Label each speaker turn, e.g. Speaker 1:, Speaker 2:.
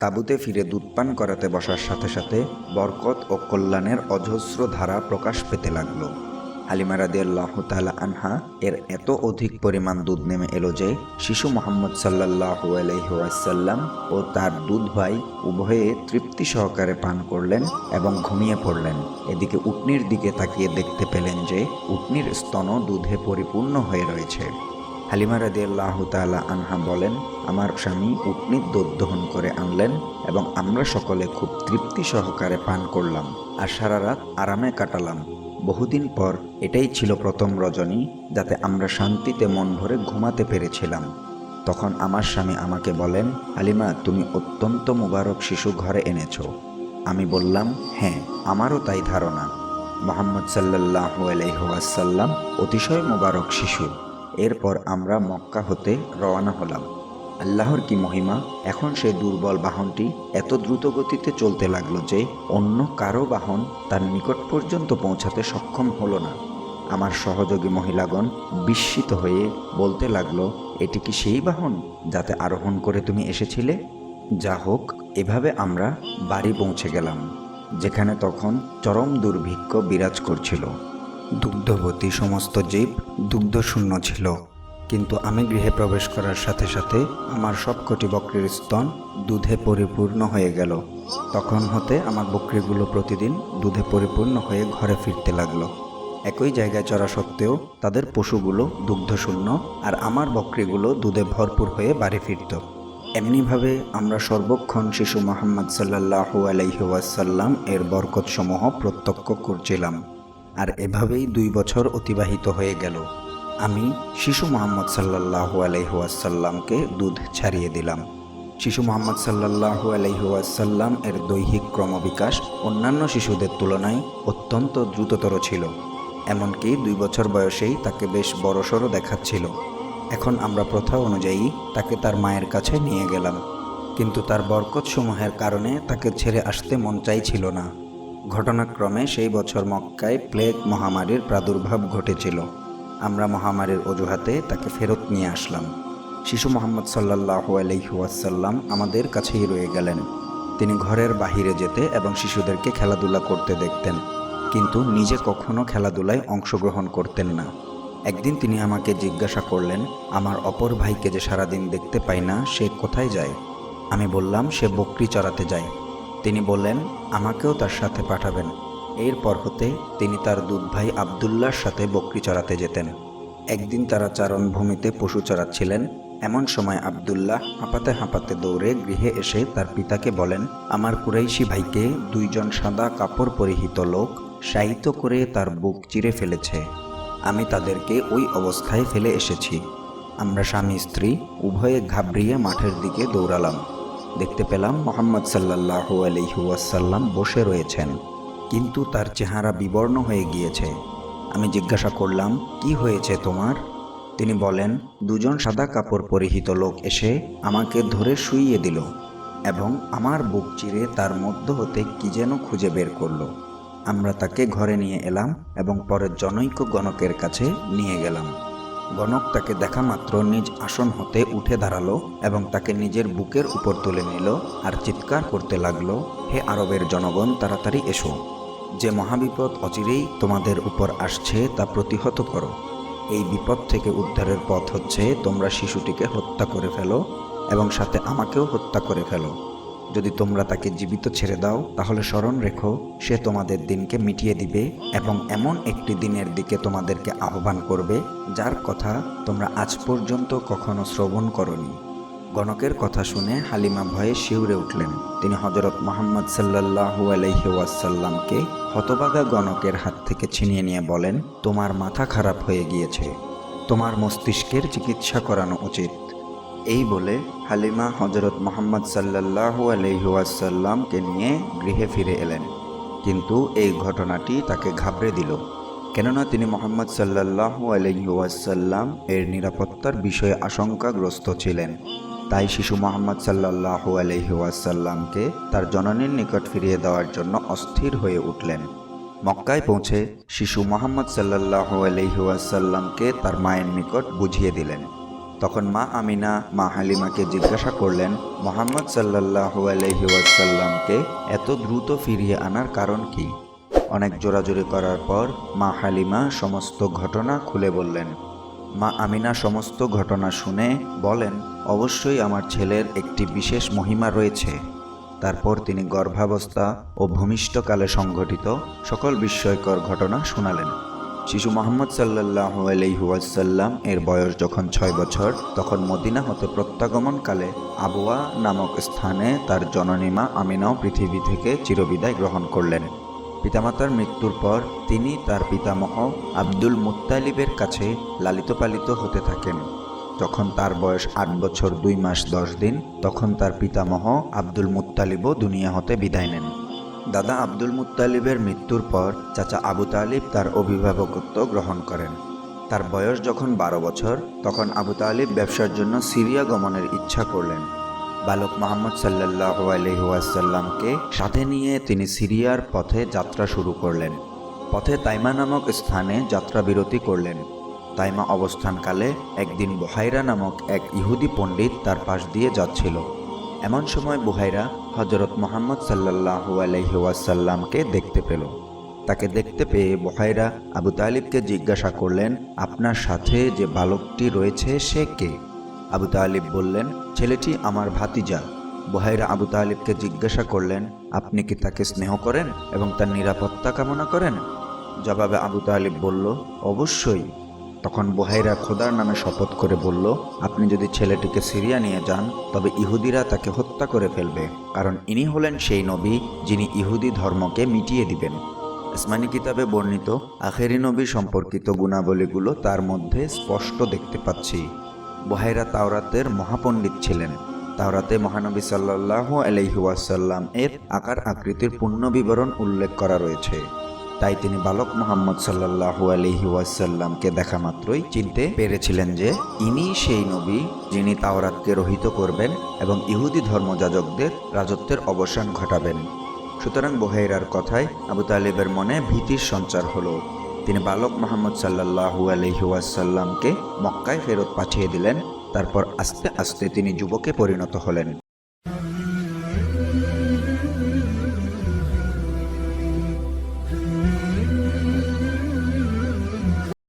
Speaker 1: তাঁবুতে ফিরে দুধ পান করাতে বসার সাথে সাথে বরকত ও কল্যাণের অজস্র ধারা প্রকাশ পেতে লাগল। হালিমা রাদিয়াল্লাহু তাআলা আনহা এর এত অধিক পরিমাণ দুধ নেমে এলো যে শিশু মুহাম্মদ সাল্লাল্লাহু আলাইহি ওয়াসাল্লাম ও তার দুধ ভাই উভয়ে তৃপ্তি সহকারে পান করলেন এবং ঘুমিয়ে পড়লেন। এদিকে উটনির দিকে তাকিয়ে দেখতে পেলেন যে উটনির স্তন দুধে পরিপূর্ণ হয়ে রয়েছে। হালিমা রাদিয়াল্লাহু তাআলা আনহা বলেন, আমার স্বামী উটনির দুধ দহন করে আনলেন এবং আমরা সকলে খুব তৃপ্তি সহকারে পান করলাম আর সারা রাত আরামে কাটালাম। বহুদিন পর এটাই ছিল প্রথম রজনী যাতে আমরা শান্তিতে মন ভরে ঘুমাতে পেরেছিলাম। তখন আমার স্বামী আমাকে বলেন, হালিমা, তুমি অত্যন্ত মুবারক শিশু ঘরে এনেছো। আমি বললাম, হ্যাঁ, আমারও তাই ধারণা। মুহাম্মদ সাল্লাল্লাহু আলাইহি ওয়াসাল্লাম অতিশয় মুবারক শিশু। এরপর আমরা মক্কা হতে রওনা হলাম। আল্লাহর কি মহিমা! এখন সেই দুর্বল বাহনটি এত দ্রুত গতিতে চলতে লাগলো যে অন্য কারো বাহন তার নিকট পর্যন্ত পৌঁছাতে সক্ষম হলো না। আমার সহযোগী মহিলাগণ বিস্মিত হয়ে বলতে লাগলো, এটি কি সেই বাহন যাতে আরোহণ করে তুমি এসেছিলে? যা হোক, এভাবে আমরা বাড়ি পৌঁছে গেলাম, যেখানে তখন চরম দুর্ভিক্ষ বিরাজ করছিল। দুগ্ধবতী সমস্ত জীব দুগ্ধশূন্য ছিল। কিন্তু আমি গৃহে প্রবেশ করার সাথে সাথে আমার সবকটি বকরির স্তন দুধে পরিপূর্ণ হয়ে গেল। তখন হতে আমার বকরিগুলো প্রতিদিন দুধে পরিপূর্ণ হয়ে ঘরে ফিরতে লাগলো। একই জায়গায় চড়া সত্ত্বেও তাদের পশুগুলো দুগ্ধশূন্য আর আমার বকরিগুলো দুধে ভরপুর হয়ে বাড়ি ফিরত। এমনিভাবে আমরা সর্বক্ষণ শিশু মুহাম্মদ সাল্লাল্লাহু আলাইহি ওয়াসাল্লাম এর বরকতসমূহ প্রত্যক্ষ করছিলাম। আর এভাবেই 2 বছর অতিবাহিত হয়ে গেল। আমি শিশু মুহাম্মদ সাল্লাল্লাহু আলাইহি ওয়াসাল্লামকে দুধ ছাড়িয়ে দিলাম। শিশু মুহাম্মদ সাল্লাল্লাহু আলাইহি ওয়াসাল্লাম এর দৈহিক ক্রমবিকাশ অন্যান্য শিশুদের তুলনায় অত্যন্ত দ্রুততর ছিল। এমনকি 2 বছর বয়সেই তাকে বেশ বড়সড় দেখাচ্ছিল। এখন আমরা প্রথা অনুযায়ী তাকে তার মায়ের কাছে নিয়ে গেলাম, কিন্তু তার বরকতসমূহের কারণে তাকে ছেড়ে আসতে মন চাইছিল না। ঘটনাক্রমে সেই বছর মক্কায় প্লেগ মহামারীর প্রাদুর্ভাব ঘটেছিল। আমরা মহামারীর অজুহাতে তাকে ফেরত নিয়ে আসলাম। শিশু মুহাম্মদ সাল্লাল্লাহু আলাইহি ওয়াসাল্লাম আমাদের কাছেই রয়ে গেলেন। তিনি ঘরের বাহিরে যেতে এবং শিশুদেরকে খেলাধুলা করতে দেখতেন, কিন্তু নিজে কখনো খেলাধুলায় অংশগ্রহণ করতেন না। একদিন তিনি আমাকে জিজ্ঞাসা করলেন, আমার অপর ভাইকে যে সারাদিন দেখতে পাই না, সে কোথায় যায়? আমি বললাম, সে বকরি চড়াতে যায়। তিনি বললেন, আমাকেও তার সাথে পাঠাবেন। এরপর হতে তিনি তার দুধ ভাই আবদুল্লাহর সাথে বকরি চড়াতে যেতেন। একদিন তারা চারণভূমিতে পশু চড়াচ্ছিলেন। এমন সময় আবদুল্লাহ হাঁপাতে হাঁপাতে দৌড়ে গৃহে এসে তার পিতাকে বলেন, আমার কুরাইশি ভাইকে 2 জন সাদা কাপড় পরিহিত লোক শায়িত করে তার বুক চিরে ফেলেছে। আমি তাদেরকে ওই অবস্থায় ফেলে এসেছি। আমরা স্বামী স্ত্রী উভয়ে ঘাবড়িয়ে মাঠের দিকে দৌড়ালাম। দেখতে পেলাম মুহাম্মদ সাল্লাল্লাহু আলাইহি ওয়াসাল্লাম বসে রয়েছেন, কিন্তু তার চেহারা বিবর্ণ হয়ে গিয়েছে। আমি জিজ্ঞাসা করলাম, কি হয়েছে তোমার? তিনি বলেন, 2 জন সাদা কাপড় পরিহিত লোক এসে আমাকে ধরে শুইয়ে দিল এবং আমার বুক চিরে তার মধ্য হতে কি যেন খুঁজে বের করলো। আমরা তাকে ঘরে নিয়ে এলাম এবং পরে জনৈক গণকের কাছে নিয়ে গেলাম। গণক তাকে দেখা মাত্র নিজ আসন হতে উঠে দাঁড়ালো এবং তাকে নিজের বুকের উপর তুলে নিল আর চিৎকার করতে লাগলো, হে আরবের জনগণ, তাড়াতাড়ি এসো। যে মহাবিপদ অচিরেই তোমাদের উপর আসছে তা প্রতিহত করো। এই বিপদ থেকে উদ্ধারের পথ হচ্ছে তোমরা শিশুটিকে হত্যা করে ফেলো এবং সাথে আমাকেও হত্যা করে ফেলো। যদি তোমরা তাকে জীবিত ছেড়ে দাও, তাহলে স্মরণ রেখো, সে তোমাদের দিনকে মিটিয়ে দিবে এবং এমন একটি দিনের দিকে তোমাদেরকে আহ্বান করবে যার কথা তোমরা আজ পর্যন্ত কখনো শ্রবণ করনি। গণকের কথা শুনে হালিমা ভয়ে শিউরে উঠলেন। তিনি হযরত মুহাম্মদ সাল্লাল্লাহু আলাইহি ওয়াসাল্লামকে হতভাগা গণকের হাত থেকে ছিনিয়ে নিয়ে বলেন, তোমার মাথা খারাপ হয়ে গিয়েছে, তোমার মস্তিষ্কের চিকিৎসা করানো উচিত। এই বলে হালিমা হযরত মুহাম্মদ সাল্লাল্লাহু আলাইহি ওয়াসাল্লামকে নিয়ে গৃহে ফিরে এলেন। কিন্তু এই ঘটনাটি তাকে ঘাবড়ে দিল, কেননা তিনি মুহাম্মদ সাল্লাল্লাহু আলাইহি ওয়াসাল্লাম এর নিরাপত্তার বিষয়ে আশঙ্কাগ্রস্ত ছিলেন। তাই শিশু মুহাম্মদ সাল্লাল্লাহু আলাইহি ওয়াসাল্লামকে তার জননীর নিকট ফিরিয়ে দেওয়ার জন্য অস্থির হয়ে উঠলেন। মক্কায় পৌঁছে শিশু মুহাম্মদ সাল্লাল্লাহু আলাইহি ওয়াসাল্লামকে তার মায়ের নিকট বুঝিয়ে দিলেন। তখন মা আমিনা মা হালিমাকে জিজ্ঞাসা করলেন, মুহাম্মদ সাল্লাল্লাহু আলাইহি ওয়াসাল্লামকে এত দ্রুত ফিরিয়ে আনার কারণ কি? অনেক জোরাজুরি করার পর মা হালিমা সমস্ত ঘটনা খুলে বললেন। মা আমিনা সমস্ত ঘটনা শুনে বলেন, অবশ্যই আমার ছেলের একটি বিশেষ মহিমা রয়েছে। তারপর তিনি গর্ভাবস্থা ও ভূমিষ্ঠকালে সংঘটিত সকল বিস্ময়কর ঘটনা শোনালেন। শিশু মুহাম্মদ সাল্লাল্লাহু আলাইহি ওয়াসাল্লাম এর বয়স যখন 6 বছর, তখন মদিনা হতে প্রত্যাগমনকালে আবওয়া নামক স্থানে তার জননী মা আমিনাও পৃথিবী থেকে চিরবিদায় গ্রহণ করলেন। পিতামাতার মৃত্যুর পর তিনি তার পিতামহ আব্দুল মুত্তালিবের কাছে লালিত পালিত হতে থাকেন। যখন তার বয়স 8 বছর 2 মাস 10 দিন, তখন তার পিতামহ আব্দুল মুত্তালিবও দুনিয়া হতে বিদায় নেন। দাদা আব্দুল মুত্তালিবের মৃত্যুর পর চাচা আবু তালিব তার অভিভাবকত্ব গ্রহণ করেন। তার বয়স যখন 12 বছর, তখন আবু তালিব ব্যবসার জন্য সিরিয়া গমনের ইচ্ছা করলেন। বালক মুহাম্মদ সাল্লাল্লাহু আলাইহি ওয়াসাল্লামকে সাথে নিয়ে তিনি সিরিয়ার পথে যাত্রা শুরু করলেন। পথে তাইমা নামক স্থানে যাত্রা বিরতি করলেন। তাইমা অবস্থানকালে একদিন বুহাইরা নামক এক ইহুদি পণ্ডিত তার পাশ দিয়ে যাচ্ছিল। এমন সময় বুহাইরা হযরত মুহাম্মদ সাল্লাল্লাহু আলাইহি ওয়াসাল্লামকে দেখতে পেল। তাকে দেখতে পেয়ে বুহাইরা আবু তালিবকে জিজ্ঞাসা করলেন, আপনার সাথে যে বালকটি রয়েছে সে কে? আবু তালিব বললেন, ছেলেটি আমার ভাতিজা। বুহাইরা আবু তালিবকে জিজ্ঞাসা করলেন, আপনি কি তাকে স্নেহ করেন এবং তার নিরাপত্তা কামনা করেন? জবাবে আবু তালিব বলল, অবশ্যই। তখন বুহাইরা খোদার নামে শপথ করে বলল, আপনি যদি ছেলেটিকে সিরিয়া নিয়ে যান, তবে ইহুদিরা তাকে হত্যা করে ফেলবে, কারণ ইনি হলেন সেই নবী যিনি ইহুদি ধর্মকে মিটিয়ে দিবেন। আসমানি কিতাবে বর্ণিত আখেরি নবী সম্পর্কিত গুণাবলীগুলো তার মধ্যে স্পষ্ট দেখতে পাচ্ছি। বুহাইরা তাওরাতের মহাপণ্ডিত ছিলেন। তাওরাতে মহানবী সাল্লাল্লাহু আলাইহি ওয়াসাল্লাম এর আকার আকৃতির পূর্ণ বিবরণ উল্লেখ করা রয়েছে। তাই তিনি বালক মুহাম্মদ সাল্লাল্লাহু আলাইহি ওয়াসাল্লামকে দেখা মাত্রই চিনতে পেরেছিলেন যে ইনি সেই নবী যিনি তাওরাতকে রহিত করবেন এবং ইহুদি ধর্মযাজকদের রাজত্বের অবসান ঘটাবেন। সুতরাং বুহাইরার কথায় আবু তালিবের মনে ভীতির সঞ্চার হলো। তিনি বালক মুহাম্মদ সাল্লাল্লাহু আলাইহি ওয়াসাল্লামকে মক্কায় ফেরত পাঠিয়ে দিলেন। তারপর আস্তে আস্তে তিনি যুবকে পরিণত হলেন।